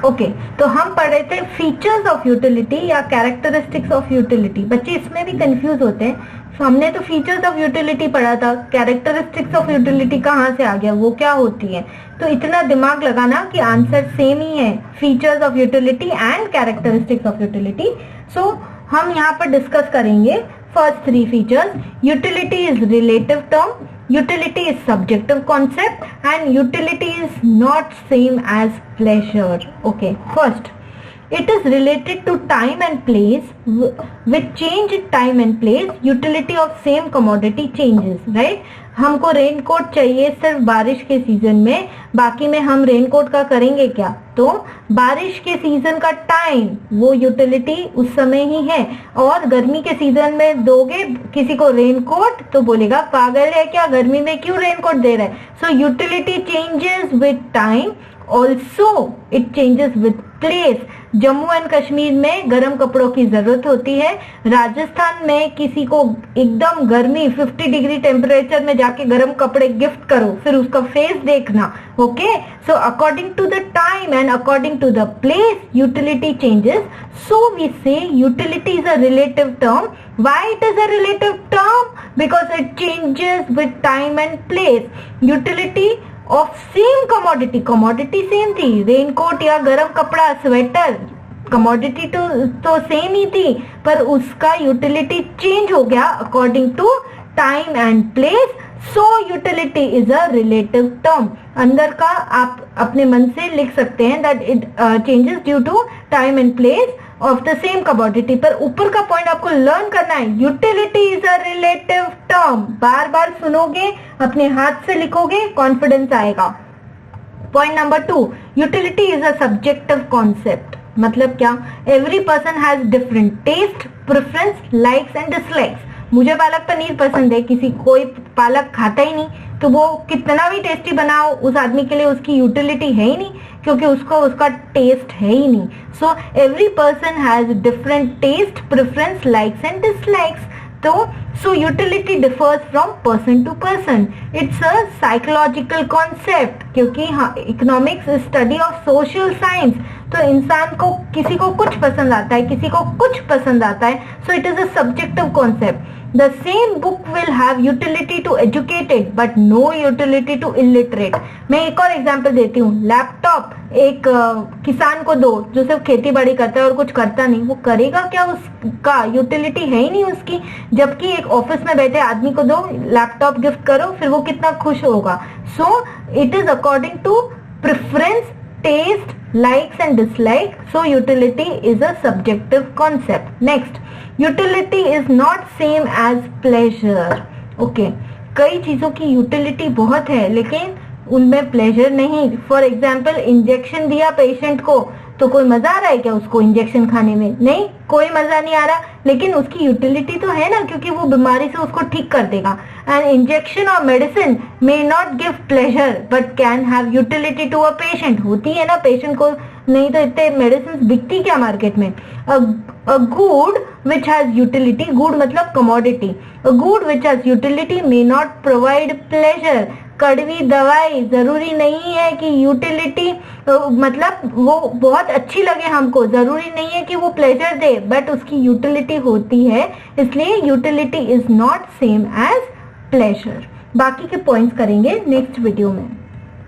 Okay तो हम पढ़ रहे थे फीचर्स ऑफ यूटिलिटी या कैरेक्टरिस्टिक्स ऑफ यूटिलिटी। बच्चे इसमें भी कंफ्यूज होते हैं। हमने तो फीचर्स ऑफ यूटिलिटी पढ़ा था, कैरेक्टरिस्टिक्स ऑफ यूटिलिटी कहाँ से आ गया, वो क्या होती है। तो इतना दिमाग लगाना कि आंसर सेम ही है, features of utility and characteristics of utility. So हम यहाँ पर डिस्कस करेंगे first 3 features. Utility is relative term, utility is subjective concept, and utility is not same as pleasure. Okay, first it is related to time and place. With change in time and place, utility of same commodity changes, right? हमको raincoat चाहिए सिर्फ बारिश के season में, बाकी में हम raincoat का करेंगे क्या। तो बारिश के सीजन का टाइम वो यूटिलिटी उस समय ही है, और गर्मी के सीजन में दोगे किसी को रेनकोट तो बोलेगा पागल है क्या, गर्मी में क्यों रेनकोट दे रहा है। सो utility changes with time, also it changes with place. Jammu and Kashmir में गर्म कपड़ों की जरूरत होती है, राजस्थान में किसी को एकदम गर्मी 50 डिग्री टेम्परेचर में जाके गर्म कपड़े गिफ्ट करो, फिर उसका फेस देखना। Okay, so according to the time and according to the place utility changes. So we say utility is a relative term. Why it is a relative term? Because it changes with time and place. Utility of same commodity, commodity same थी, raincoat या गरम कपड़ा, sweater, commodity तो same ही थी, पर उसका utility change हो गया according to time and place. So utility is a relative term. अंदर का आप अपने मन से लिख सकते हैं that it changes due to time and place of the same commodity. पर ऊपर का पॉइंट आपको लर्न करना है, utility is a relative term. बार बार सुनोगे, अपने हाथ से लिखोगे, कॉन्फिडेंस आएगा। Point number 2, utility is a subjective concept. मतलब क्या, every person has different taste, preference, likes and dislikes. मुझे पालक पनीर पसंद है, किसी कोई पालक खाता ही नहीं, तो वो कितना भी टेस्टी बनाओ उस आदमी के लिए उसकी यूटिलिटी है ही नहीं, क्योंकि उसको उसका टेस्ट है ही नहीं। So every person has different taste, preference, likes and dislikes. तो so utility differs from person to person. It's a psychological concept, क्योंकि हाँ, economics study of social science. तो इंसान को किसी को कुछ पसंद आता है, किसी को कुछ पसंद आता है। सो it is a subjective concept. The same book will have utility to educated but no utility to illiterate. मैं एक और एग्जांपल देती हूँ। लैपटॉप एक किसान को दो जो सिर्फ खेती बाड़ी करता है और कुछ करता नहीं, वो करेगा क्या, उसका यूटिलिटी है ही नहीं उसकी। जबकि एक ऑफिस में बैठे आदमी को दो लैपटॉप गिफ्ट करो, फिर वो कितना खुश होगा। So it is according to preference, taste, likes and dislike. So utility is a subjective concept. Next, utility is not same as pleasure. Okay, कई चीजों की यूटिलिटी बहुत है लेकिन उनमें प्लेजर नहीं। फॉर एग्जाम्पल, इंजेक्शन दिया पेशेंट को, तो कोई मजा आ रहा है क्या उसको इंजेक्शन खाने में? नहीं, कोई मजा नहीं आ रहा, लेकिन उसकी यूटिलिटी तो है ना, क्योंकि वो बीमारी से उसको ठीक कर देगा। एंड इंजेक्शन और medicine may not give pleasure but can have utility to a patient. होती है ना पेशेंट को, नहीं तो इतने मेडिसिन बिकती क्या मार्केट में। A good which has utility, good मतलब commodity, a good which has utility may not provide pleasure. कड़वी दवाई जरूरी नहीं है कि यूटिलिटी मतलब वो बहुत अच्छी लगे हमको, जरूरी नहीं है कि वो प्लेजर दे, बट उसकी यूटिलिटी होती है। इसलिए utility is not same as pleasure. बाकी के पॉइंट्स करेंगे नेक्स्ट वीडियो में।